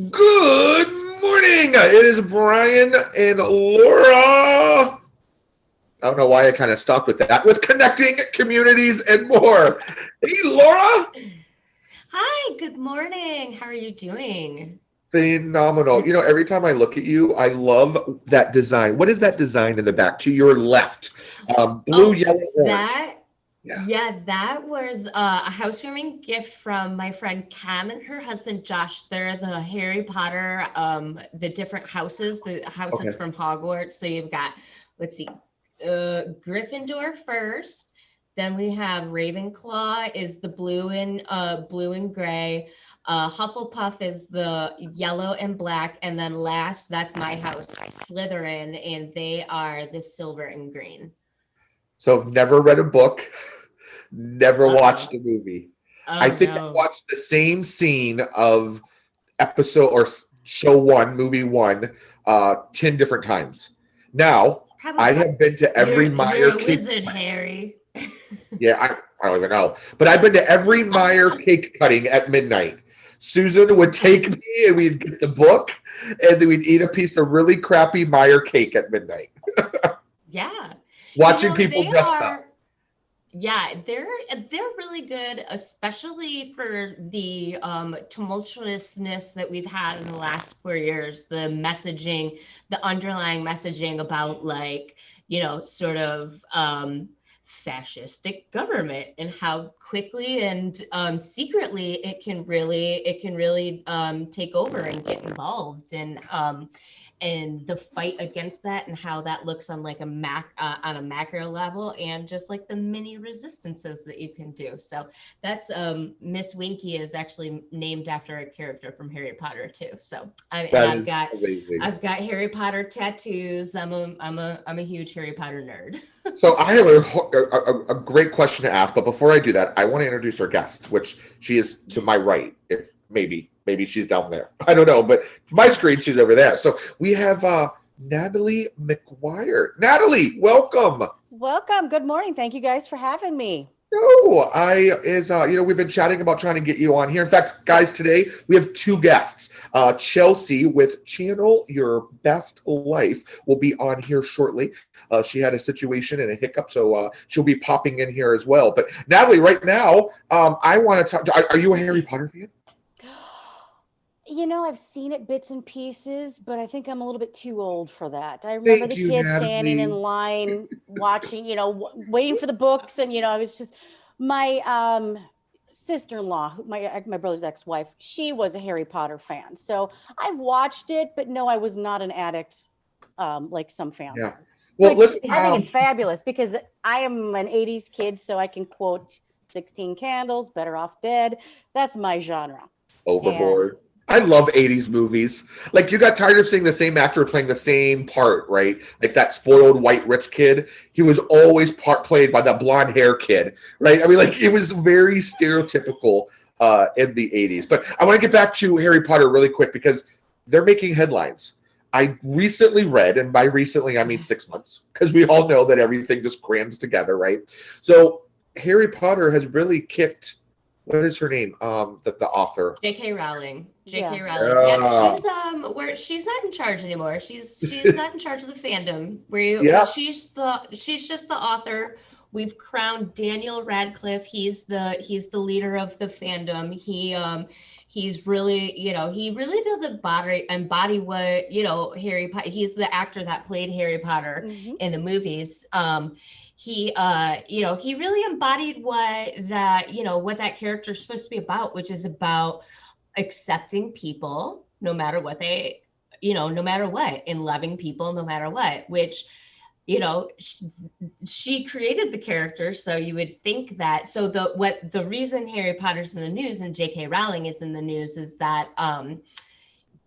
Good morning. It is Brian and Laura. I don't know why I kind of stopped with that. With connecting communities and more. Hey, Laura. Hi, good morning. How are you doing? Phenomenal. Every time I look at you, I love that design. What is that design in the back to your left? Blue, Oh, yellow, orange. that, Yeah. yeah, that was a housewarming gift from my friend Cam and her husband Josh. They're the Harry Potter, the different houses, the houses Okay. from Hogwarts. So you've got, let's see, Gryffindor first. Then we have Ravenclaw is the blue and gray. Hufflepuff is the yellow and black, and then last, that's my house, Slytherin, and they are the silver and green. So I've never read a book, never Uh-oh. watched a movie. I Oh think I no. watched the same scene of episode or show one, movie one, 10 different times. Now, I Probably have been to every you're Meyer a cake. wizard, Harry. Yeah, I don't even know. But I've been to every Meyer cake cutting at midnight. Susan would take me and we'd get the book and then we'd eat a piece of really crappy Meyer cake at midnight, Yeah. You watching know, people they dressed up. are Yeah, they're really good, especially for the tumultuousness that we've had in the last 4 years. The messaging, the underlying messaging about like, sort of fascistic government and how quickly and secretly it can really take over and get involved and the fight against that and how that looks on like on a macro level and just like the mini resistances that you can do. So that's Miss Winky is actually named after a character from Harry Potter too. So That is amazing. I've got Harry Potter tattoos. I'm a huge Harry Potter nerd. So I have a great question to ask, but before I do that, I want to introduce our guest, which she is to my right. If maybe she's down there. I don't know, but my screen she's over there. So we have Natalie McGuire. Natalie, welcome. Welcome. Good morning. Thank you guys for having me. No, we've been chatting about trying to get you on here. In fact, guys, today we have two guests. Chelsea with Channel Your Best Life will be on here shortly. She had a situation and a hiccup, so she'll be popping in here as well. But Natalie, right now, I want to talk. Are you a Harry Potter fan? I've seen it bits and pieces, but I think I'm a little bit too old for that. I remember Thank the you, kids standing in Natalie. line watching, waiting for the books. And, I was just, my sister-in-law, my brother's ex-wife, she was a Harry Potter fan. So I watched it, but no, I was not an addict like some fans Yeah. are, Well, which listen. I think it's fabulous because I am an 80s kid, so I can quote 16 Candles, Better Off Dead. That's my genre. And Overboard. I love 80s movies. Like, you got tired of seeing the same actor playing the same part, right? Like that spoiled white rich kid. He was always played by that blonde hair kid, right? I mean, like, it was very stereotypical in the 80s. But I want to get back to Harry Potter really quick because they're making headlines. I recently read, and by recently I mean 6 months, because we all know that everything just crams together, right? So Harry Potter has really kicked, what is her name? The author. J.K. Rowling. J.K. yeah. Rowling. Yep, Yeah. she's not in charge anymore. She's not in charge of the fandom. Yeah. She's just the author. We've crowned Daniel Radcliffe. He's the leader of the fandom. He's really, he really does embody what, Harry Potter. He's the actor that played Harry Potter Hmm. in the movies. He really embodied what that character is supposed to be about, which is about accepting people no matter what no matter what, and loving people no matter what, which, you know, she created the character. So you would think that, so the reason Harry Potter's in the news and J.K. Rowling is in the news is that,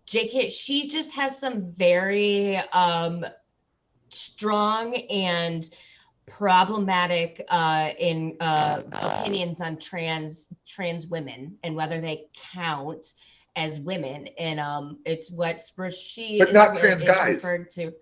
JK, she just has some very strong and problematic in opinions on trans women and whether they count as women, and it's what's for she But is not what trans is guys. referred to.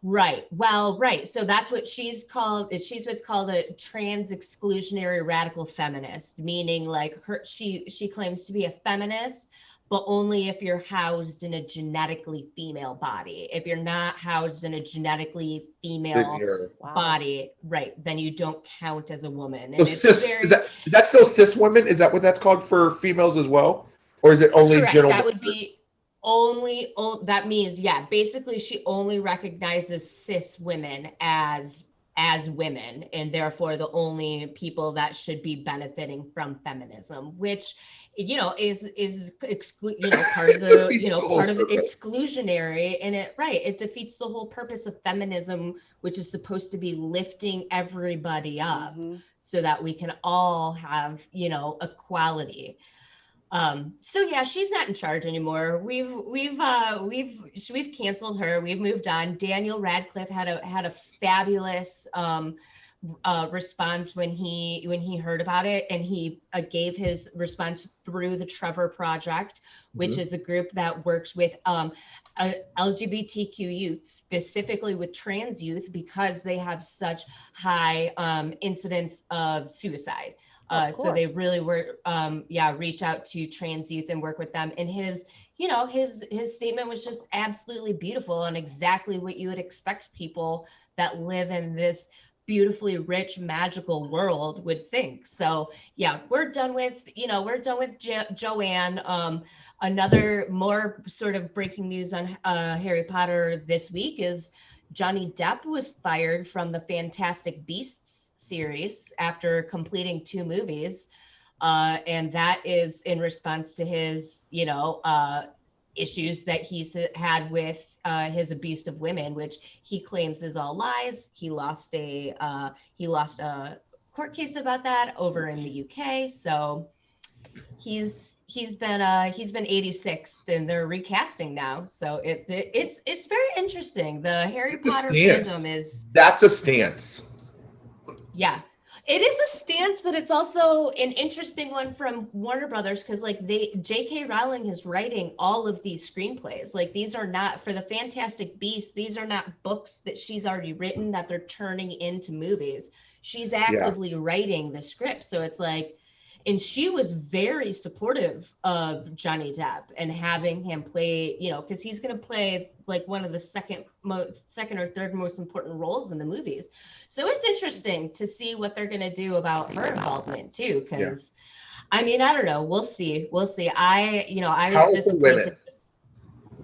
Right. Well, right. So that's what she's called. She's what's called a trans exclusionary radical feminist, meaning like she claims to be a feminist, but only if you're housed in a genetically female body. If you're not housed in a genetically female body, right, then you don't count as a woman. And so cis, is that still cis women? Is that what that's called for females as well? Or is it only correct, general? That would be that means, yeah, basically she only recognizes cis women as women, and therefore the only people that should be benefiting from feminism, which is part of the part of exclusionary, and it defeats the whole purpose of feminism, which is supposed to be lifting everybody up so that we can all have equality. So yeah, she's not in charge anymore. We've canceled her. We've moved on. Daniel Radcliffe had a fabulous response when he heard about it, and he gave his response through the Trevor Project, which is a group that works with LGBTQ youth, specifically with trans youth, because they have such high incidence of suicide. So they really were, reach out to trans youth and work with them. And his statement was just absolutely beautiful, and exactly what you would expect people that live in this beautifully rich, magical world would think. So yeah, we're done with Joanne. Another more sort of breaking news on Harry Potter this week is Johnny Depp was fired from the Fantastic Beasts series after completing 2 movies. And that is in response to his, issues that he's had with his abuse of women, which he claims is all lies. He lost a court case about that over in the UK. So he's been 86th, and they're recasting now. So it's very interesting. The Harry Potter fandom that's a stance. Yeah. It is a stance, but it's also an interesting one from Warner Brothers, because J.K. Rowling is writing all of these screenplays. Like, these are not for the Fantastic Beasts. These are not books that she's already written that they're turning into movies. She's actively writing the script. So it's like, and she was very supportive of Johnny Depp and having him play, because he's going to play like one of the second or third most important roles in the movies. So it's interesting to see what they're going to do about her involvement too. Because I mean, I don't know. We'll see. I was disappointed.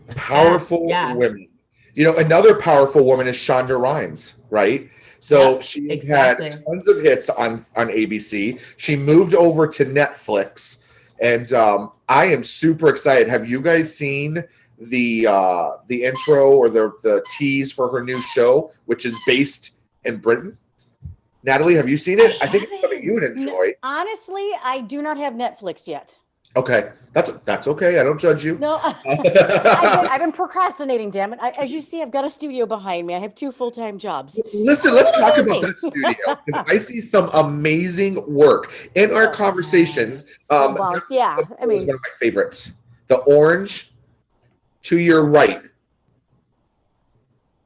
Powerful women. Another powerful woman is Shonda Rhimes, right? So she had tons of hits on ABC. She moved over to Netflix, and I am super excited. Have you guys seen the intro or the tease for her new show, which is based in Britain? Natalie, have you seen it? I think it's something you would enjoy. Honestly, I do not have Netflix yet. Okay, that's okay. I don't judge you. No, I've been procrastinating. Damn it! As you see, I've got a studio behind me. I have 2 full-time jobs. Listen, let's talk about that studio, because I see some amazing work in our conversations. I mean, one of my favorites, the orange to your right.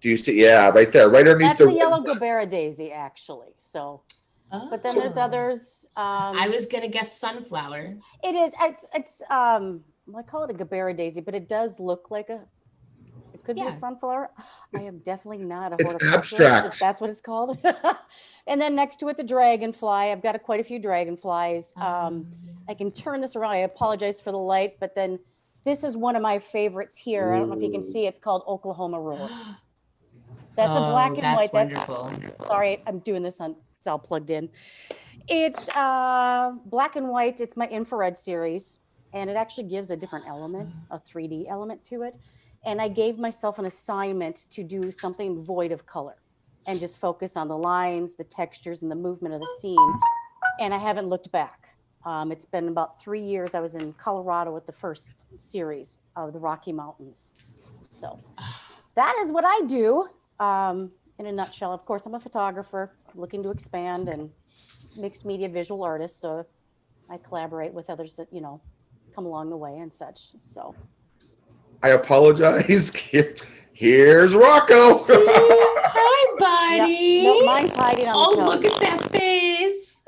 Do you see? Yeah, right there, right underneath. That's the yellow Gabera daisy, actually. So. But then there's others. I was gonna guess sunflower. It is. It's. I call it a Gabera daisy, but it does look like it could be a sunflower. I am definitely not a horticulturist. Abstract. If that's what it's called. And then next to it's a dragonfly. I've got quite a few dragonflies. I can turn this around. I apologize for the light, but then this is one of my favorites here. I don't know if you can see. It's called Oklahoma Roar. That's a black and white. Wonderful. Sorry, I'm doing this on. It's all plugged in. It's black and white. It's my infrared series, and it actually gives a different element, a 3D element to it. And I gave myself an assignment to do something void of color and just focus on the lines, the textures, and the movement of the scene. And I haven't looked back. It's been about 3 years. I was in Colorado with the first series of the Rocky Mountains. So that is what I do. In a nutshell. Of course, I'm a photographer looking to expand and mixed media visual artist. So I collaborate with others that, come along the way and such. So I apologize. Here's Rocco. Hi, buddy. Yep. No, mine's hiding on the couch. Look at that face.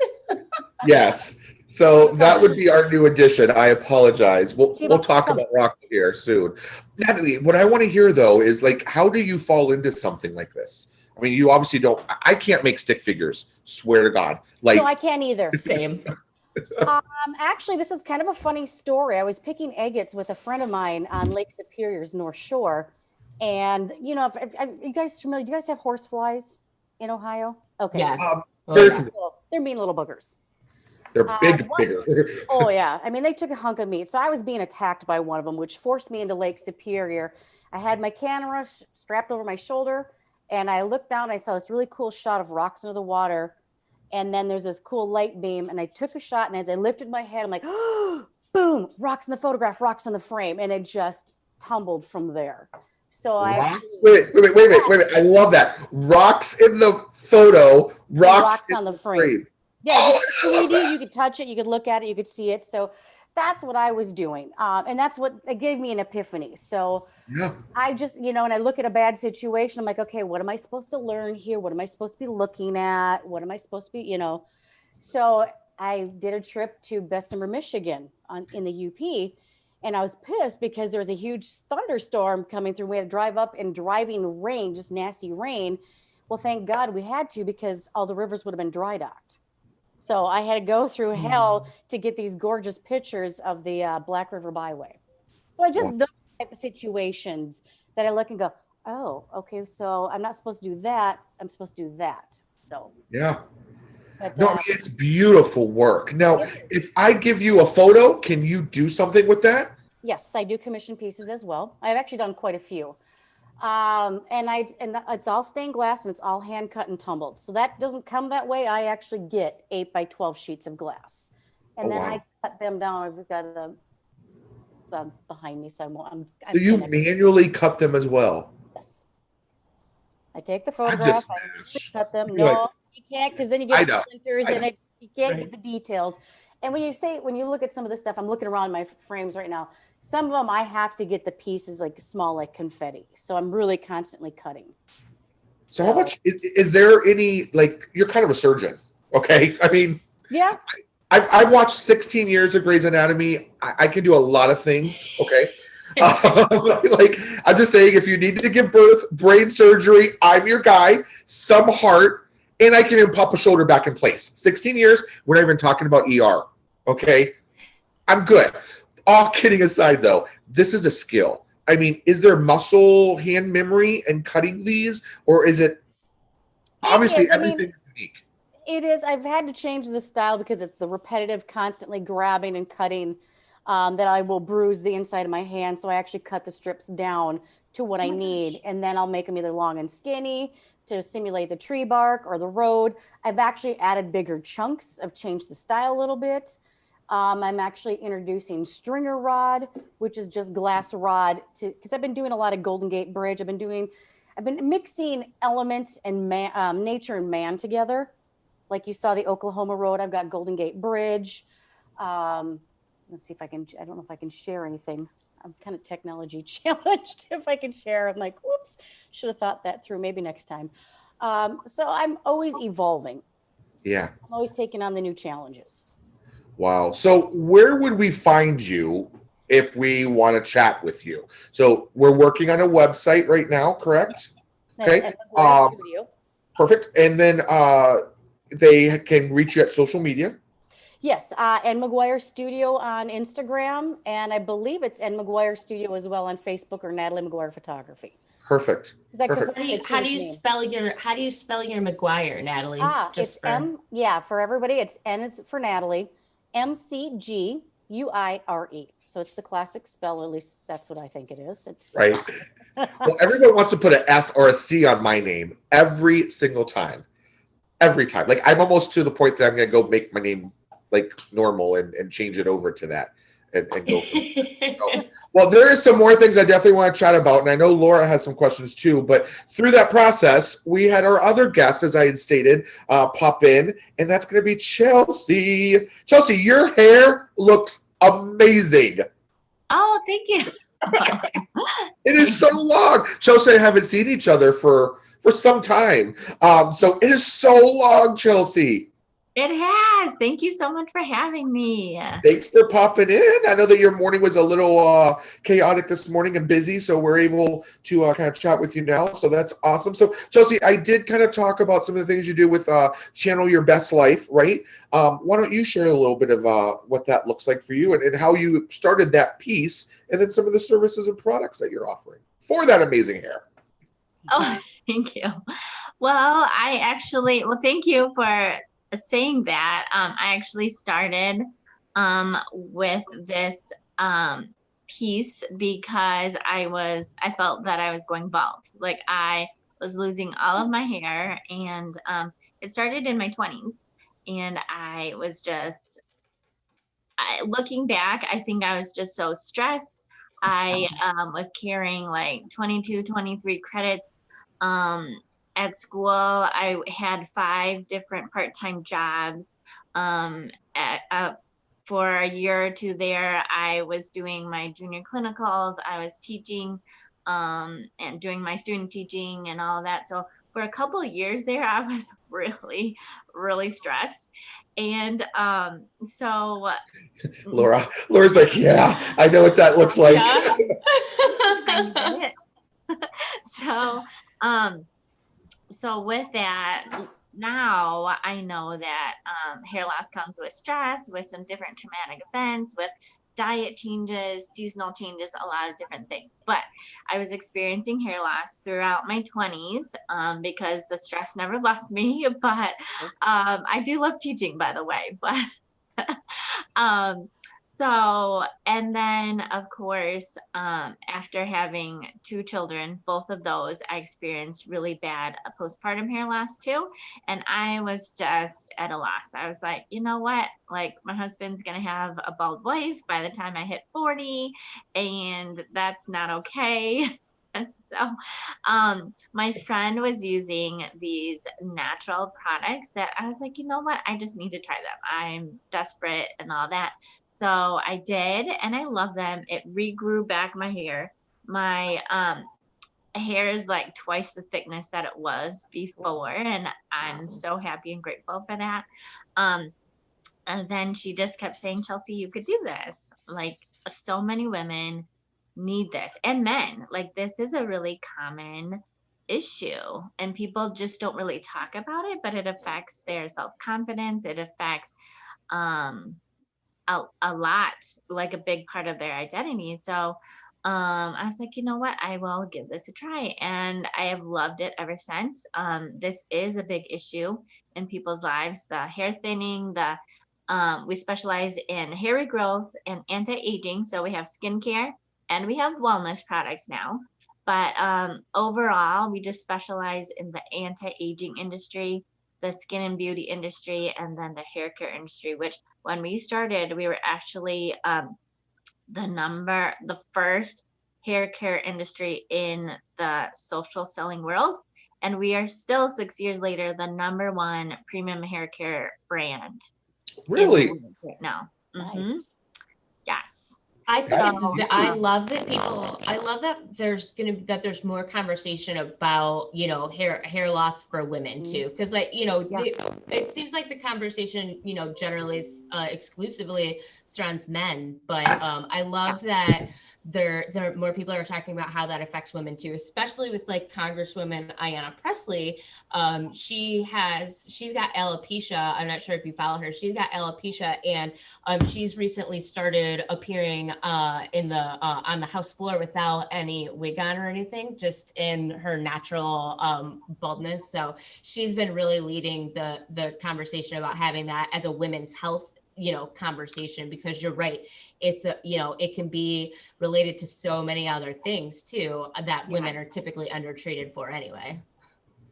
Yes. So that would be our new addition. I apologize. We'll talk come. about rock here soon. Natalie, what I want to hear though is like, how do you fall into something like this? I mean, you obviously don't. I can't make stick figures. Swear to God. Like, No, I can't either. Same. Actually, this is kind of a funny story. I was picking agates with a friend of mine on Lake Superior's North Shore, and you know, if you guys familiar? Do you guys have horseflies in Ohio? Okay. Yeah. Cool. They're mean little boogers. They're bigger. Oh yeah, I mean they took a hunk of meat. So I was being attacked by one of them, which forced me into Lake Superior. I had my camera strapped over my shoulder, and I looked down. And I saw this really cool shot of rocks under the water, and then there's this cool light beam. And I took a shot, and as I lifted my head, I'm like, oh, boom! Rocks in the photograph, rocks in the frame, and it just tumbled from there. So wait a minute! I love that. Rocks in the photo, rocks on the frame. Yeah, you could touch it, you could look at it, you could see it. So that's what I was doing. And that's what it gave me an epiphany. So I just, and I look at a bad situation. I'm like, okay, what am I supposed to learn here? What am I supposed to be looking at? What am I supposed to be, So I did a trip to Bessemer, Michigan in the UP. And I was pissed because there was a huge thunderstorm coming through. We had to drive up in driving rain, just nasty rain. Well, thank God we had to, because all the rivers would have been dry docked. So I had to go through hell to get these gorgeous pictures of the Black River Byway. So I just those type of situations that I look and go, oh, okay, so I'm not supposed to do that. I'm supposed to do that. So yeah. But, no, it's beautiful work. Now, if I give you a photo, can you do something with that? Yes, I do commission pieces as well. I've actually done quite a few. And it's all stained glass and it's all hand cut and tumbled. So that doesn't come that way. I actually get 8 by 12 sheets of glass, and I cut them down. I've just got the behind me, so I'm so you manually cut them as well? Yes. I take the photograph, I cut them. No, you can't, because then you get splinters and you can't get the details. And when you look at some of this stuff, I'm looking around my frames right now. Some of them I have to get the pieces like small, like confetti. So I'm really constantly cutting. So how much is there any, like, you're kind of a surgeon, okay? I mean, yeah. I've watched 16 years of Grey's Anatomy. I can do a lot of things, okay? Like, I'm just saying, if you need to give birth, brain surgery, I'm your guy. Some heart, and I can even pop a shoulder back in place. 16 years, we're not even talking about ER, okay? I'm good. All kidding aside, though, this is a skill. I mean, is there muscle hand memory in cutting these, or is it obviously everything is unique? It is. I've had to change the style because it's the repetitive, constantly grabbing and cutting that I will bruise the inside of my hand. So I actually cut the strips down to what I need, and then I'll make them either long and skinny to simulate the tree bark or the road. I've actually added bigger chunks. I've changed the style a little bit. I'm actually introducing stringer rod, which is just glass rod, because I've been doing a lot of Golden Gate Bridge. I've been mixing element and nature and man together. Like you saw the Oklahoma Road, I've got Golden Gate Bridge. Let's see if I can, I don't know if I can share anything. I'm kind of technology challenged. If I can share, I'm like, whoops, should have thought that through, maybe next time. So I'm always evolving. Yeah. I'm always taking on the new challenges. Wow. So where would we find you if we want to chat with you? So we're working on a website right now, correct? Yes. Okay. Studio. Perfect. And then they can reach you at social media. Yes. N McGuire Studio on Instagram. And I believe it's N McGuire Studio as well on Facebook, or Natalie McGuire Photography. Perfect. Perfect. How do you spell your McGuire, Natalie? It's M. Yeah, for everybody, it's N is for Natalie, McGuire. So it's the classic spell. At least that's what I think it is. It's right. Well, everyone wants to put an S or a C on my name every single time. Every time. Like, I'm almost to the point that I'm going to go make my name like normal and change it over to that. And go from well, there is some more things I definitely want to chat about, and I know Laura has some questions too. But through that process, we had our other guest, as I had stated, pop in, and that's going to be Chelsea. Chelsea, your hair looks amazing. Oh, thank you. It is so long. Chelsea and I haven't seen each other for some time, so it is so long, Chelsea. It has. Thank you so much for having me. Thanks for popping in. I know that your morning was a little chaotic this morning and busy, so we're able to kind of chat with you now. So that's awesome. So Chelsea, I did kind of talk about some of the things you do with Channel Your Best Life, right? Why don't you share a little bit of what that looks like for you and how you started that piece, and then some of the services and products that you're offering for that amazing hair. Oh, thank you. Well, thank you for saying that. I actually started with this piece because I felt that I was going bald. Like I was losing all of my hair, and it started in my 20s, and looking back, I think I was just so stressed. I was carrying like 22, 23 credits at school. I had 5 different part-time jobs. For a year or two there, I was doing my junior clinicals. I was teaching and doing my student teaching and all of that. So for a couple of years there, I was really, really stressed. And Laura's like, yeah, I know what that looks like. Yeah. I get it. So, so with that, now I know that hair loss comes with stress, with some different traumatic events, with diet changes, seasonal changes, a lot of different things. But I was experiencing hair loss throughout my 20s because the stress never left me. But I do love teaching, by the way. But and then of course, after having 2 children, both of those, I experienced really bad postpartum hair loss too. And I was just at a loss. I was like, you know what? Like my husband's going to have a bald wife by the time I hit 40, and that's not okay. So, my friend was using these natural products that I was like, you know what? I just need to try them. I'm desperate and all that. So I did, and I love them. It regrew back my hair. My hair is like twice the thickness that it was before, and I'm so happy and grateful for that. And then she just kept saying, Chelsea, you could do this. Like so many women need this, and men. Like this is a really common issue, and people just don't really talk about it, but it affects their self-confidence. It affects um a lot, like a big part of their identity. So I was like, you know what, I will give this a try, and I have loved it ever since. This is a big issue in people's lives, the hair thinning, the we specialize in hair regrowth and anti-aging. So we have skincare and we have wellness products now, but overall we just specialize in the anti-aging industry, the skin and beauty industry, and then the hair care industry, which when we started, we were actually the first hair care industry in the social selling world. And we are still 6 years later, the #1 premium hair care brand. Really? Right now. Nice. Yes. I think That's I love that there's more conversation about, hair loss for women too. Cause like, it seems like the conversation, generally is exclusively surrounds men, but I love that there more people are talking about how that affects women too, especially with like Congresswoman Ayanna Pressley. She's got alopecia. I'm not sure if you follow her. She's got alopecia, and she's recently started appearing in the on the House floor without any wig on or anything, just in her natural baldness. So she's been really leading the conversation about having that as a women's health conversation, because you're right, it's it can be related to so many other things too that women are typically undertreated for anyway.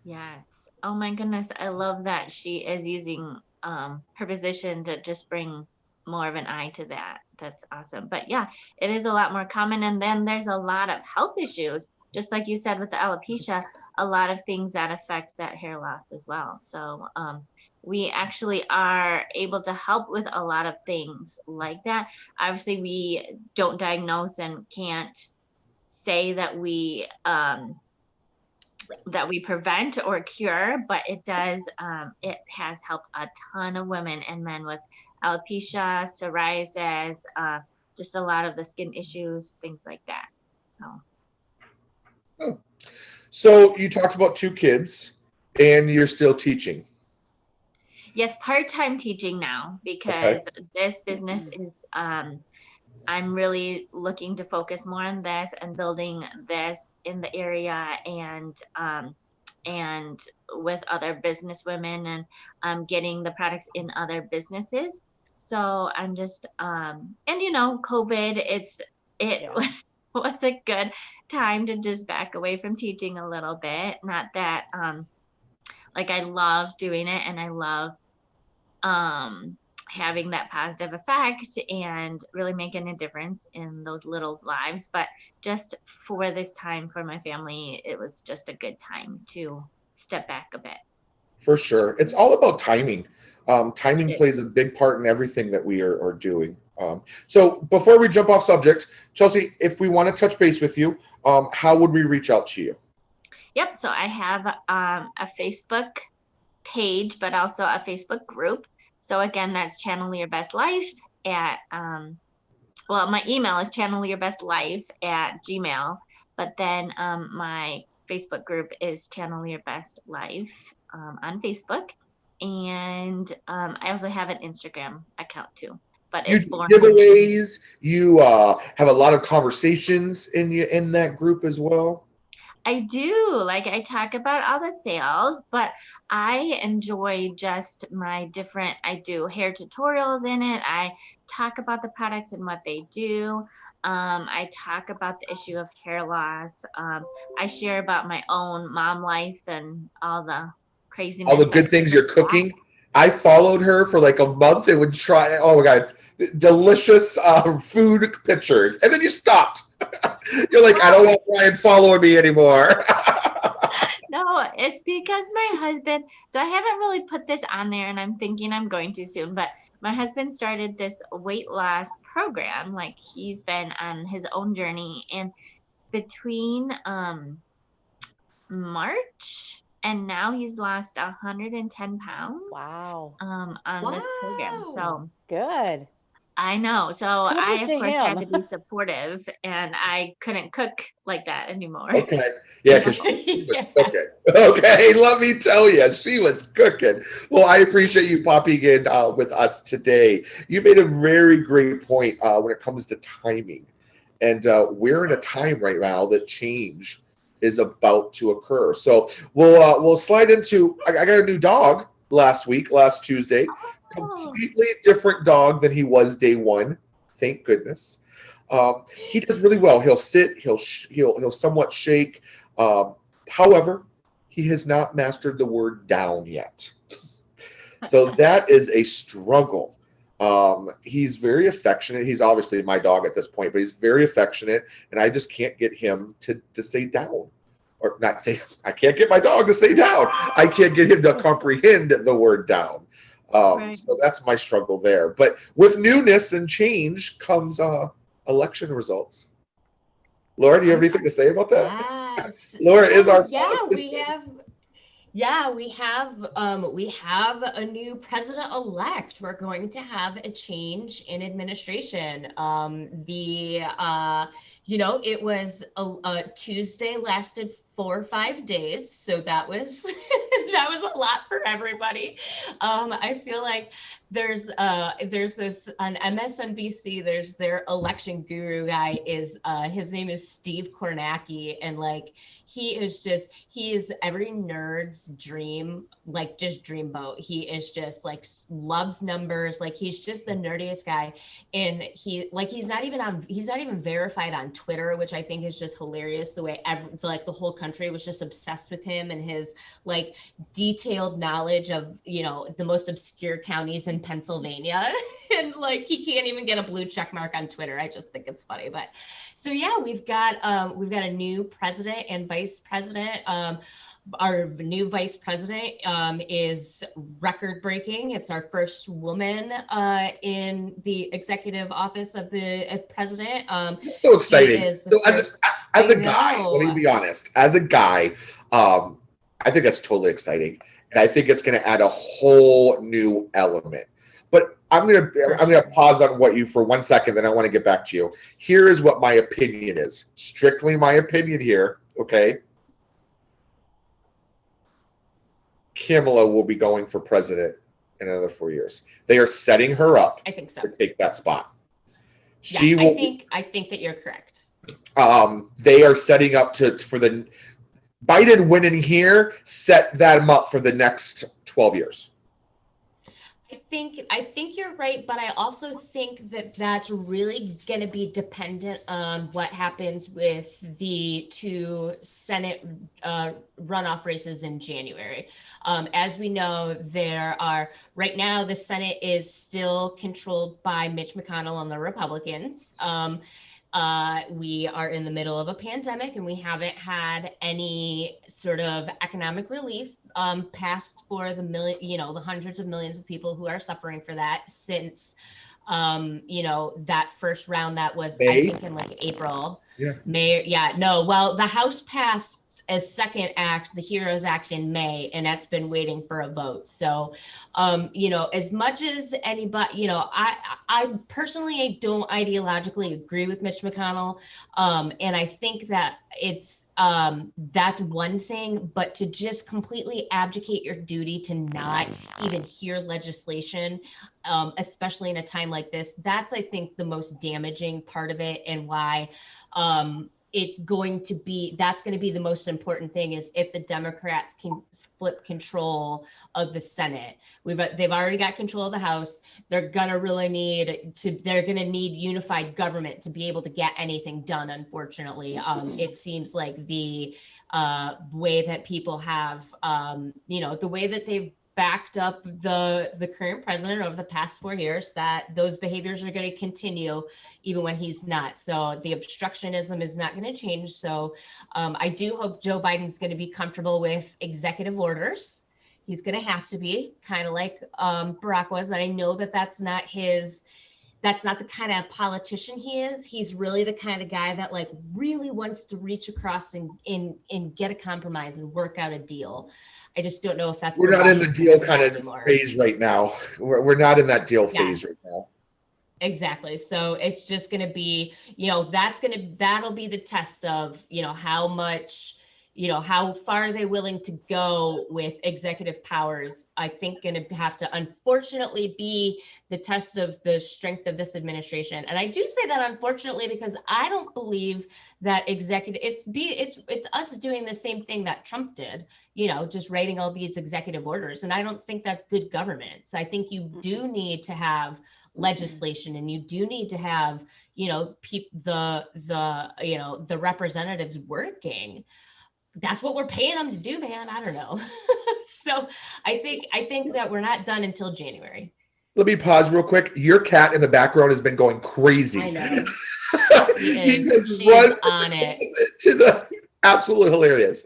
Yes. Oh my goodness, I love that she is using her position to just bring more of an eye to that. That's awesome. But yeah, it is a lot more common, and then there's a lot of health issues, just like you said with the alopecia, a lot of things that affect that hair loss as well. So we actually are able to help with a lot of things like that. Obviously, we don't diagnose and can't say that we that we prevent or cure, but it does, it has helped a ton of women and men with alopecia, psoriasis, just a lot of the skin issues, things like that. So. Oh. So you talked about 2 kids and you're still teaching. Yes, part-time teaching now because this business is, I'm really looking to focus more on this and building this in the area and with other business women and getting the products in other businesses. So I'm just and COVID, it was a good time to just back away from teaching a little bit. Not that like I love doing it and I love having that positive effect and really making a difference in those littles' lives. But just for this time for my family, it was just a good time to step back a bit. For sure. It's all about timing. Timing plays a big part in everything that we are doing. So before we jump off subject, Chelsea, if we want to touch base with you, how would we reach out to you? Yep. So I have a Facebook page, but also a Facebook group. So again, that's Channel Your Best Life at, well, my email is channelyourbestlife@gmail, but then my Facebook group is Channel Your Best Life on Facebook. And I also have an Instagram account too, but You it's do giveaways. You have a lot of conversations in that group as well. I do. Like I talk about all the sales, but I enjoy just my different, I do hair tutorials in it. I talk about the products and what they do. I talk about the issue of hair loss. I share about my own mom life and all the craziness. All the good things you're cooking. I followed her for like a month and would try, oh my God, delicious food pictures. And then you stopped. You're like, I don't want Brian following me anymore. No, it's because my husband, so I haven't really put this on there and I'm thinking I'm going to soon, but my husband started this weight loss program. Like he's been on his own journey, and between March and now he's lost 110 pounds. Wow. On this program. So good. I know. So I, Kudos of to course, him. had to be supportive, and I couldn't cook like that anymore. Okay. Yeah, because she was cooking. Okay, let me tell you, she was cooking. Well, I appreciate you popping in with us today. You made a very great point when it comes to timing. And we're in a time right now that change is about to occur. So we'll slide into, I got a new dog last Tuesday. Completely different dog than he was day one. Thank goodness. He does really well. He'll sit. He'll somewhat shake. However, he has not mastered the word down yet. So that is a struggle. He's very affectionate. He's obviously my dog at this point, but he's very affectionate, and I just can't get him to say down. Or not say, I can't get my dog to say down. I can't get him to comprehend the word down. Right. So that's my struggle there. But with newness and change comes election results. Laura, do you have anything to say about that? Yes. Laura is our we have a new president-elect. We're going to have a change in administration. It was a Tuesday, lasted 4 or 5 days, so that was that was a lot for everybody. I feel like there's this on MSNBC. There's their election guru guy. His name is Steve Kornacki, and like he is every nerd's dream, like just dreamboat. He is just like loves numbers. Like he's just the nerdiest guy, and he's not even verified on Twitter, which I think is just hilarious. The way the whole country was just obsessed with him and his like detailed knowledge of the most obscure counties in Pennsylvania, and like he can't even get a blue check mark on Twitter. I just think it's funny. But so yeah, we've got a new president and vice president. Our new vice president is record breaking. It's our first woman in the executive office of the president. It's so exciting. So as a guy, let me be honest. As a guy, I think that's totally exciting, and I think it's going to add a whole new element. But I'm gonna pause on what you for 1 second, then I want to get back to you. Here is what my opinion is, strictly my opinion here. Okay, Kamala will be going for president in another 4 years. They are setting her up, I think so, to take that spot. She will. I think that you're correct. They are setting up for the Biden winning here, set them up for the next 12 years. I think you're right, but I also think that that's really going to be dependent on what happens with the 2 Senate runoff races in January. As we know, right now the Senate is still controlled by Mitch McConnell and the Republicans. We are in the middle of a pandemic, and we haven't had any sort of economic relief passed for the hundreds of millions of people who are suffering for that since that first round that was May? I think in like April. Yeah. May. Yeah. No. Well, the House passed as second act the HEROES Act in May, and that's been waiting for a vote. So, as much as anybody, I personally don't ideologically agree with Mitch McConnell, and I think that that's one thing, but to just completely abdicate your duty to not even hear legislation, especially in a time like this, that's, I think, the most damaging part of it, and why that's going to be the most important thing, is if the Democrats can flip control of the Senate. They've already got control of the House. They're gonna need unified government to be able to get anything done. Unfortunately, it seems like the way that people have, the way that they've backed up the current president over the past 4 years, that those behaviors are going to continue even when he's not. So the obstructionism is not going to change. So I do hope Joe Biden's going to be comfortable with executive orders. He's going to have to be, kind of like Barack was. And I know that that's not the kind of politician he is. He's really the kind of guy that really wants to reach across and get a compromise and work out a deal. I just don't know if that's. We're not in the deal kind of phase right now. We're not in that deal phase right now. Exactly. So it's just going to be, that'll be the test of, how much, how far are they willing to go with executive powers. I think going to have to, unfortunately, be the test of the strength of this administration. And I do say that unfortunately, because I don't believe that it's us doing the same thing that Trump did, just writing all these executive orders. And I don't think that's good government. So I think you do need to have legislation, and you do need to have, the representatives working. That's what we're paying them to do, man. I don't know. So I think that we're not done until January. Let me pause real quick. Your cat in the background has been going crazy. I know. She's run on it. To the absolutely hilarious.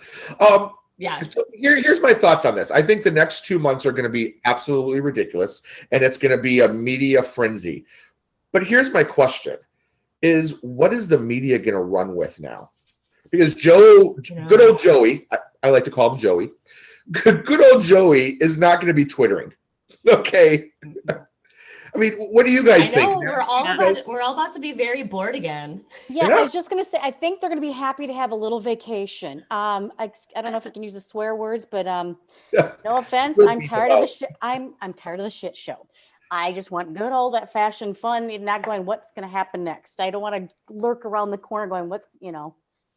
Yeah. So here's my thoughts on this. I think the next 2 months are going to be absolutely ridiculous, and it's going to be a media frenzy. But here's my question: is what is the media going to run with now? Because good old Joey, I like to call him Joey. Good old Joey is not going to be twittering. Okay. I mean, what do you guys think? We're all about to be very bored again. Yeah, I was just going to say, I think they're going to be happy to have a little vacation. I don't know if you can use the swear words, but no offense, I'm tired of the shit. I'm tired of the shit show. I just want good old fashioned fun and not going, what's going to happen next? I don't want to lurk around the corner going,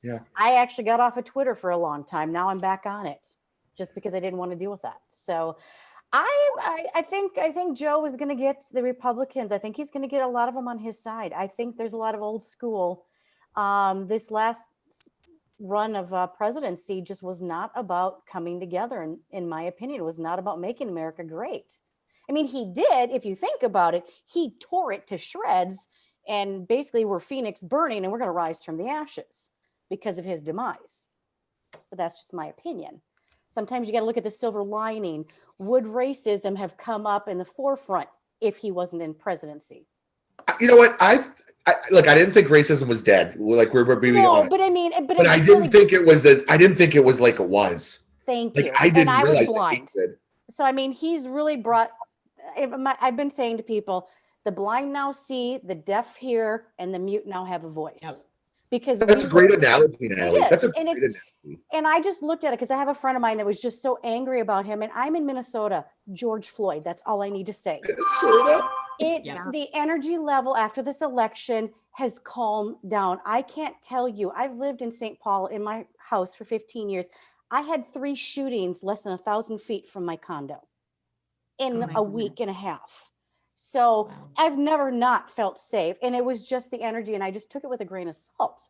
Yeah. I actually got off of Twitter for a long time. Now I'm back on it just because I didn't want to deal with that. So I think Joe is going to get the Republicans. I think he's going to get a lot of them on his side. I think there's a lot of old school. This last run of presidency just was not about coming together. And in my opinion, it was not about making America great. I mean, he did, if you think about it, he tore it to shreds, and basically we're Phoenix burning and we're going to rise from the ashes because of his demise. But that's just my opinion. Sometimes you got to look at the silver lining. Would racism have come up in the forefront if he wasn't in presidency? You know what? Look, I didn't think racism was dead. Like we're being No, honest. but I mean, But I didn't think it was I didn't think it was like it was. Thank Like you. I didn't And I was realize blind. So I mean, he's really brought. I've been saying to people, the blind now see, the deaf hear, and the mute now have a voice. Yep. Because that's a great analogy, Natalie. That's a and great analogy. and I just looked at it because I have a friend of mine that was just so angry about him, and I'm in Minnesota. George Floyd. That's all I need to say. The energy level after this election has calmed down. I can't tell you. I've lived in St. Paul in my house for 15 years. I had 3 shootings less than 1,000 feet from my condo in a week and a half. So I've never not felt safe. And it was just the energy. And I just took it with a grain of salt.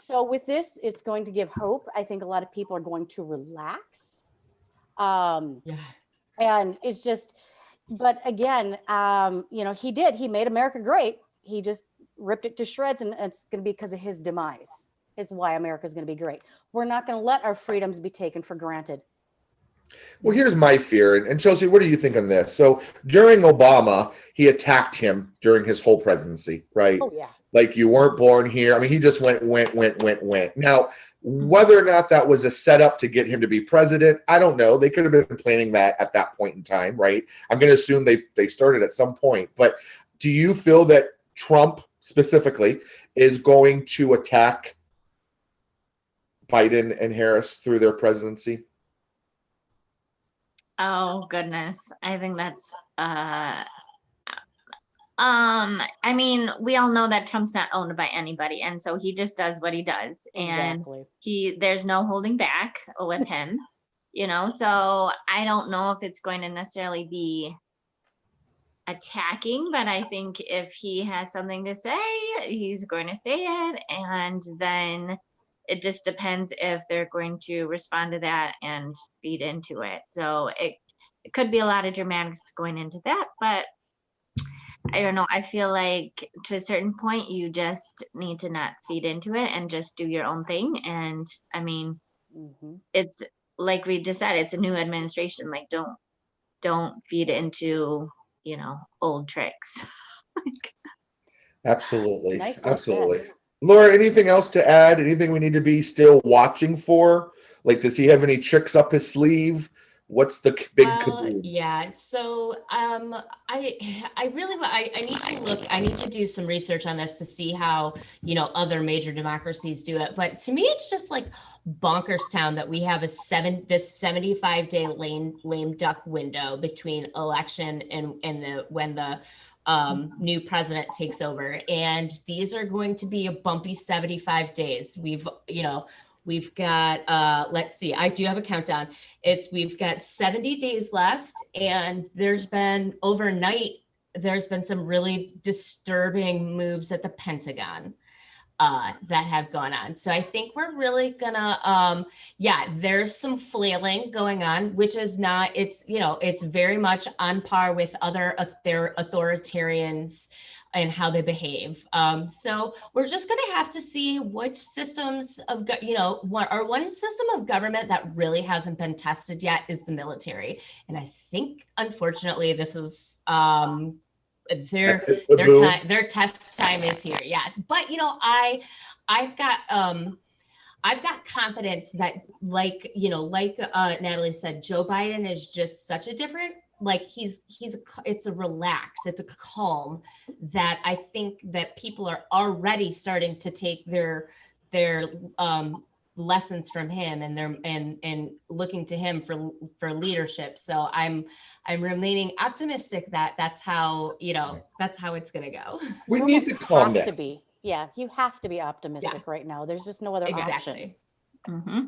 So with this, it's going to give hope. I think a lot of people are going to relax. And it's just, but again, he made America great. He just ripped it to shreds, and it's going to be because of his demise is why America is going to be great. We're not going to let our freedoms be taken for granted. Well, here's my fear. And Chelsea, what do you think on this? So during Obama, he attacked him during his whole presidency, right? Oh, yeah. Like you weren't born here. I mean, he just went. Now, whether or not that was a setup to get him to be president, I don't know. They could have been planning that at that point in time, right? I'm going to assume they started at some point. But do you feel that Trump specifically is going to attack Biden and Harris through their presidency? Oh goodness. I think that's I mean, we all know that Trump's not owned by anybody, and so he just does what he does. Exactly. And there's no holding back with him, so I don't know if it's going to necessarily be attacking, but I think if he has something to say, he's going to say it, and then it just depends if they're going to respond to that and feed into it. So it could be a lot of dramatics going into that, but I don't know. I feel like to a certain point, you just need to not feed into it and just do your own thing. And I mean, it's like we just said, it's a new administration. Like, don't feed into, old tricks. Absolutely. Nicely Absolutely. said. Laura, anything else to add? Anything we need to be still watching for? Like, does he have any tricks up his sleeve? What's the big kaboom? Yeah. So I really I need to look. I need to do some research on this to see how other major democracies do it. But to me, it's just like bonkers town that we have this 75-day lame duck window between election and when the new president takes over, and these are going to be a bumpy 75 days. We've got, let's see, I do have a countdown. We've got 70 days left, and there's been some really disturbing moves at the Pentagon that have gone on. So I think we're really gonna, there's some flailing going on, which is not, it's very much on par with other authoritarians and how they behave. So we're just going to have to see which systems of, one system of government that really hasn't been tested yet is the military. And I think, unfortunately, this is their test time is here. Yes. But, I've got confidence that like Natalie said, Joe Biden is just such a different, it's a relax, it's a calm that I think that people are already starting to take their lessons from him and looking to him for leadership. So I'm remaining optimistic that that's how it's going to go. We need the calmness. Yeah, you have to be optimistic right now. There's just no other option. Mm-hmm.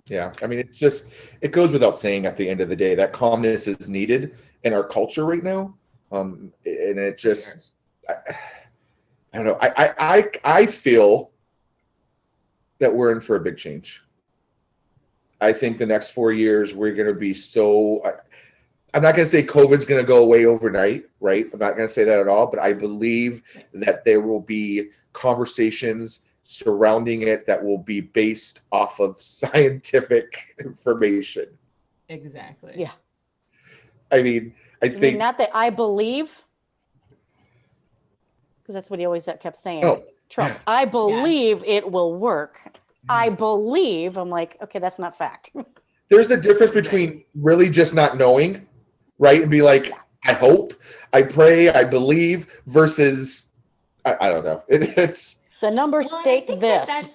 Yeah, I mean, it goes without saying at the end of the day that calmness is needed in our culture right now. And it just, I don't know. I feel that we're in for a big change. I think the next 4 years, we're going to be I'm not going to say COVID's going to go away overnight, right? I'm not going to say that at all, but I believe that there will be conversations surrounding it that will be based off of scientific information. Exactly. Yeah. I mean, I think not that I believe. because that's what he always kept saying. Oh. Trump, I believe it will work. I believe. I'm like, okay, that's not fact. There's a difference between really just not knowing, right? And be like, I hope, I pray, I believe, versus, I don't know. It's the numbers state this.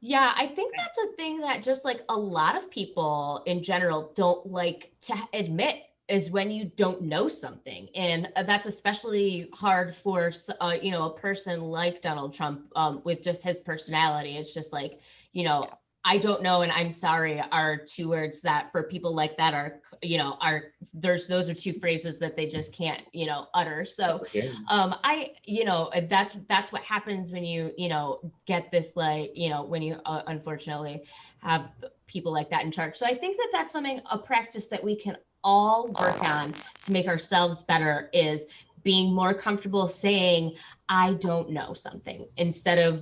Yeah, I think that's a thing that just like a lot of people in general don't like to admit is when you don't know something. And that's especially hard for, a person like Donald Trump with just his personality. It's just like, I don't know and I'm sorry are two words that for people like that are those are two phrases that they just can't, utter. So that's what happens when you, get this, like, when you unfortunately have people like that in charge. So I think that that's a practice that we can all work on to make ourselves better, is being more comfortable saying, I don't know something, instead of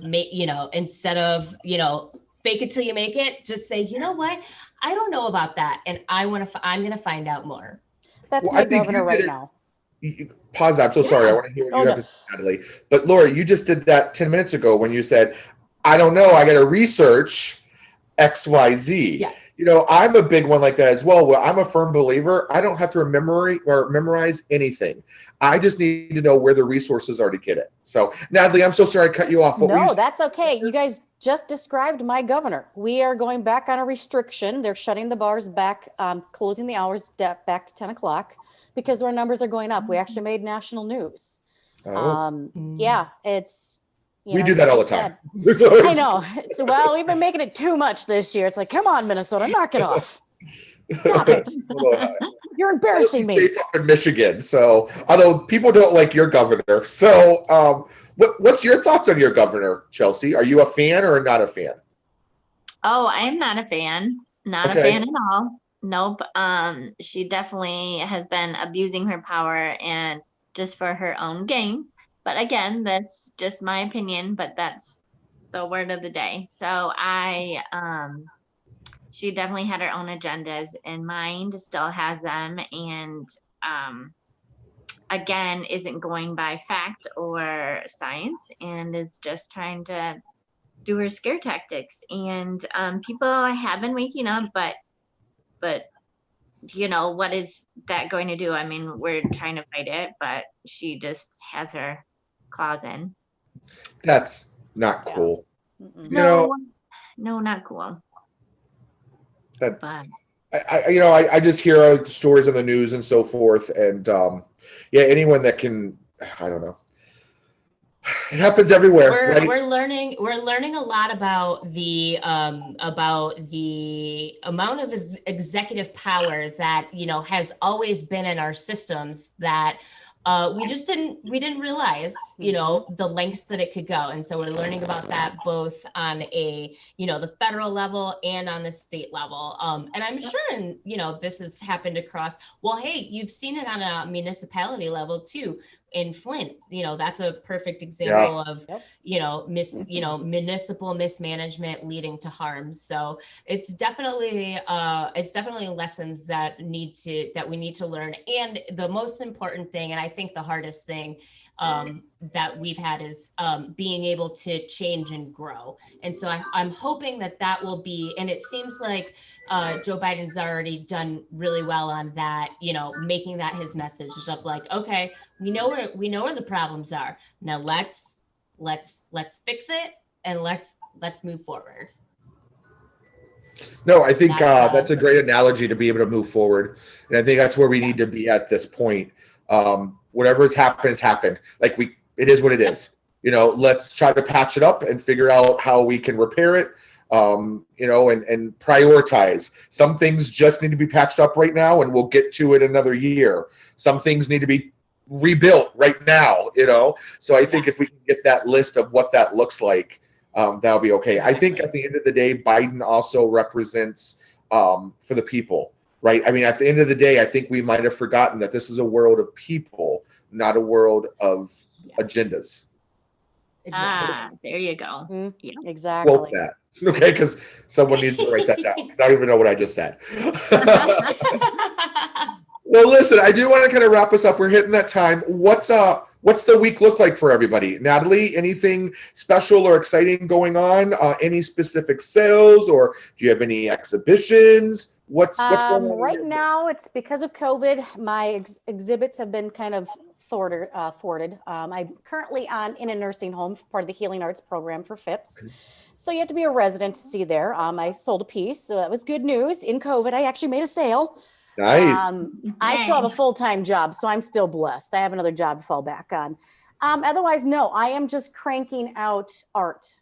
fake it till you make it. Just say, you know what? I don't know about that. And I'm going to find out more. That's my governor right now. Pause that. I'm so sorry. I want to hear what you have to say, Natalie. But Laura, you just did that 10 minutes ago when you said, I don't know, I got to research XYZ. Yeah. I'm a big one like that as well, where I'm a firm believer. I don't have to memorize anything. I just need to know where the resources are to get it. So, Natalie, I'm so sorry I cut you off. No, that's okay. You guys just described my governor. We are going back on a restriction. They're shutting the bars back, closing the hours back to 10 o'clock because our numbers are going up. We actually made national news. Yeah, it's... we do that all the time. I know. Well, we've been making it too much this year. It's like, come on, Minnesota, knock it off. Stop it. You're embarrassing me. Safe up in Michigan. So, although people don't like your governor. So, what's your thoughts on your governor, Chelsea? Are you a fan or not a fan? Oh, I am not a fan. Not a fan at all. Nope. She definitely has been abusing her power and just for her own gain. But again, that's just my opinion, but that's the word of the day. So she definitely had her own agendas in mind, still has them. And again, isn't going by fact or science and is just trying to do her scare tactics. And people have been waking up, but what is that going to do? I mean, we're trying to fight it, but she just has her claws in. That's not cool. No, not cool. But I just hear stories on the news and so forth, and anyone that can, I don't know. It happens everywhere. Right? We're learning a lot about the amount of executive power that has always been in our systems that we didn't realize the lengths that it could go. And so we're learning about that both on the federal level and on the state level. And I'm sure this has happened across, you've seen it on a municipality level too. In Flint, that's a perfect example of, municipal mismanagement leading to harm. So it's definitely lessons that we need to learn. And the most important thing, and I think the hardest thing that we've had is being able to change and grow. And so I'm hoping that will be, and it seems like Joe Biden's already done really well on that, making that his message of like, okay, we know where the problems are. Now let's fix it and let's move forward. No, I think that's a great analogy to be able to move forward. And I think that's where we need to be at this point. Whatever has happened. Like it is what it is. Let's try to patch it up and figure out how we can repair it. And prioritize. Some things just need to be patched up right now, and we'll get to it another year. Some things need to be rebuilt right now, So I think if we can get that list of what that looks like, that'll be okay. I think at the end of the day, Biden also represents for the people, right? I mean, at the end of the day, I think we might have forgotten that this is a world of people, not a world of agendas. There you go. Mm-hmm. Yeah. Exactly. Quote that. Okay, because someone needs to write that down. I don't even know what I just said. Well, listen, I do want to kind of wrap us up. We're hitting that time. What's what's the week look like for everybody? Natalie, anything special or exciting going on? Any specific sales, or do you have any exhibitions? What's going on Right now, it's because of COVID. My exhibits have been kind of thwarted. I'm currently in a nursing home, part of the Healing Arts program for FIPS. So you have to be a resident to see there. I sold a piece, so that was good news. In COVID, I actually made a sale. Nice. I still have a full-time job, so I'm still blessed. I have another job to fall back on. Otherwise, no, I am just cranking out art,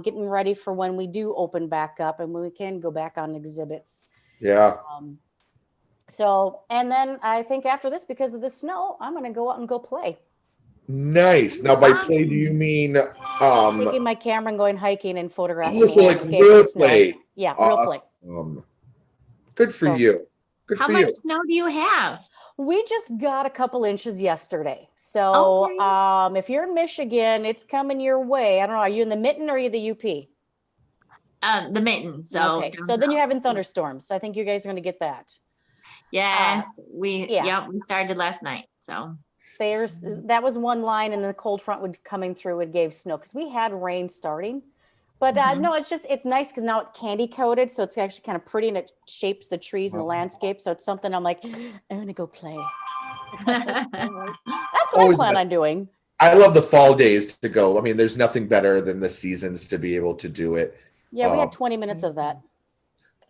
getting ready for when we do open back up and when we can go back on exhibits. Yeah. And then I think after this, because of the snow, I'm going to go out and go play. Nice. Now, by play, do you mean taking my camera and going hiking and photographing so like landscape real and snow. play? Yeah, real play. Good for you. Good How for much you. snow do you have? We just got a couple inches yesterday. So if you're in Michigan, it's coming your way. I don't know. Are you in the Mitten or are you the UP? The Mitten. So okay. So then you're having thunderstorms. I think you guys are going to get that. Yes, we started last night. So that was one line, and then the cold front would coming through. It gave snow because we had rain starting. But no, it's nice because now it's candy coated. So it's actually kind of pretty and it shapes the trees and the landscape. So it's something I'm like, I'm going to go play. That's what I plan on doing. I love the fall days to go. I mean, there's nothing better than the seasons to be able to do it. Yeah, we had 20 minutes of that.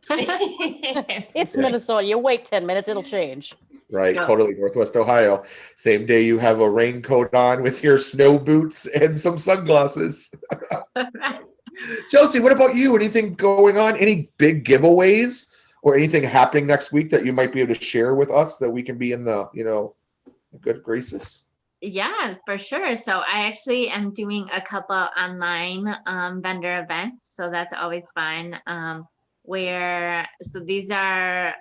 It's Minnesota. You wait 10 minutes, it'll change. Right, totally. Northwest Ohio. Same day you have a raincoat on with your snow boots and some sunglasses. Chelsea, what about you? Anything going on? Any big giveaways or anything happening next week that you might be able to share with us that we can be in the, good graces? Yeah, for sure. So I actually am doing a couple online vendor events. So that's always fun. So these are,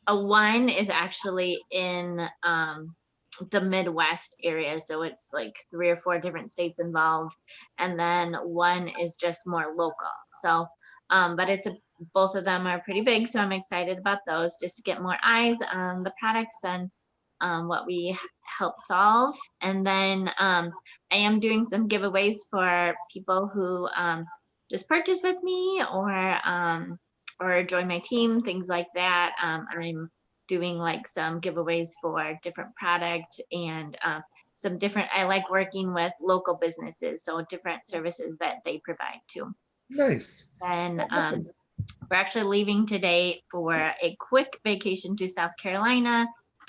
one is actually in the Midwest area. So it's like 3 or 4 different states involved. And then one is just more local. So, but both of them are pretty big. So I'm excited about those just to get more eyes on the products and what we help solve. And then I am doing some giveaways for people who just purchase with me or join my team, things like that. I'm doing like some giveaways for different product and I like working with local businesses, so different services that they provide too. Nice. And we're actually leaving today for a quick vacation to South Carolina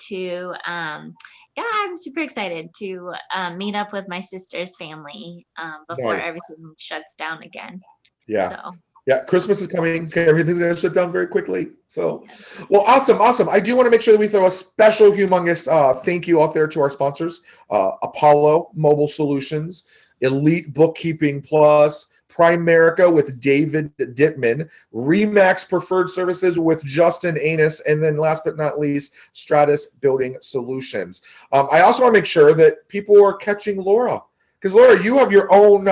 to I'm super excited to meet up with my sister's family before everything shuts down again. Yeah, Christmas is coming. Everything's going to shut down very quickly. So, well, awesome. I do want to make sure that we throw a special, humongous thank you out there to our sponsors, Apollo Mobile Solutions, Elite Bookkeeping Plus, Primerica with David Dittman, Remax Preferred Services with Justin Anus, and then last but not least, Stratus Building Solutions. I also want to make sure that people are catching Laura, because Laura, you have your own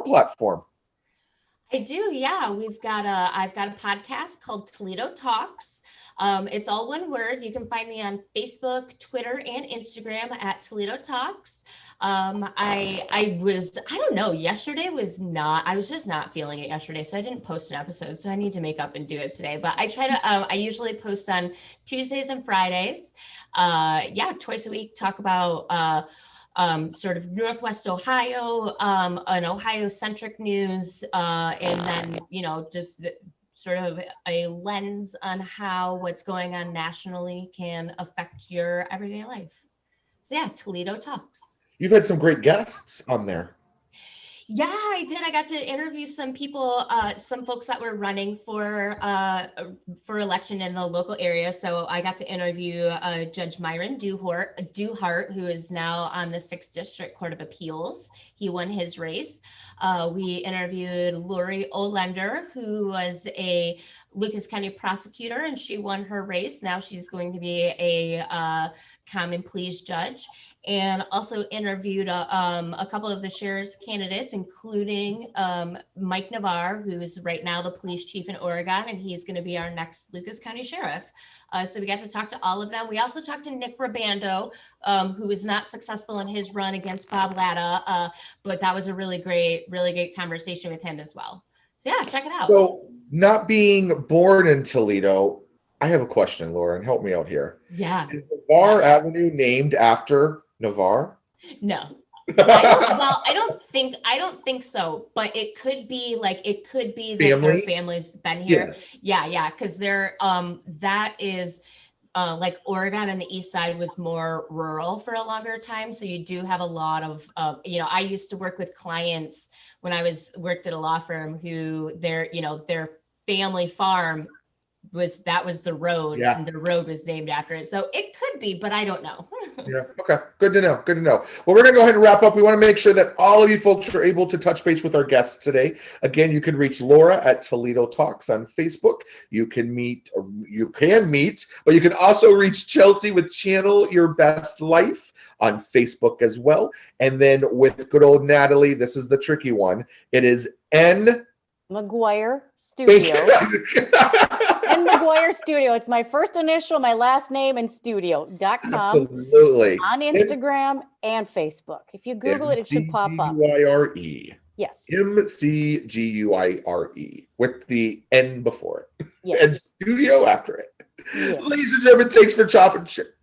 platform. I do, yeah. I've got a podcast called Toledo Talks. It's all one word. You can find me on Facebook, Twitter, and Instagram at Toledo Talks. I don't know, I was just not feeling it yesterday, so I didn't post an episode, so I need to make up and do it today. But I usually post on Tuesdays and Fridays. Twice a week, talk about sort of Northwest Ohio, an Ohio-centric news, and then, just sort of a lens on how what's going on nationally can affect your everyday life. So yeah, Toledo Talks. You've had some great guests on there. Yeah, I did. I got to interview some people, some folks that were running for election in the local area. So I got to interview Judge Myron Duhart, who is now on the 6th District Court of Appeals. He won his race. We interviewed Lori Olender, who was a Lucas County prosecutor, and she won her race. Now she's going to be a Common Pleas judge, and also interviewed a couple of the sheriff's candidates, including Mike Navarre, who is right now the police chief in Oregon, and he's going to be our next Lucas County sheriff. So we got to talk to all of them. We also talked to Nick Rabando, who was not successful in his run against Bob Latta, but that was a really great conversation with him as well. So yeah, check it out. So not being born in Toledo, I have a question, Lauren. Help me out here. Yeah. Is Navarre Avenue named after Navarre? No. I don't think so, but it could be that their family's been here. Yeah. Because they're that is like Oregon and the east side was more rural for a longer time. So you do have a lot of I used to work with clients when I worked at a law firm who their family farm was the road, and the road was named after it. So it could be, but I don't know. Yeah. Okay. Good to know. Well, we're going to go ahead and wrap up. We want to make sure that all of you folks are able to touch base with our guests today. Again, you can reach Laura at Toledo Talks on Facebook. You can meet, but you can also reach Chelsea with Channel Your Best Life on Facebook as well. And then with good old Natalie, this is the tricky one. It is N. McGuire Studio. N. McGuire Studio. It's my first initial, my last name, and studio.com. Absolutely. On Instagram and Facebook. If you Google it, it should pop up. McGuire. Yes. McGuire with the N before it. Yes. And studio after it. Yes. Ladies and gentlemen, thanks for chopping shit.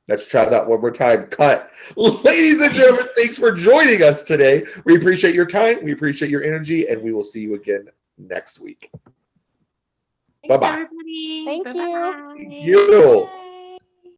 Let's try that one more time. Cut. Ladies and gentlemen, thanks for joining us today. We appreciate your time. We appreciate your energy, and we will see you again next week. Thanks, Bye-bye. everybody. Thank you. Bye-bye. Thank you.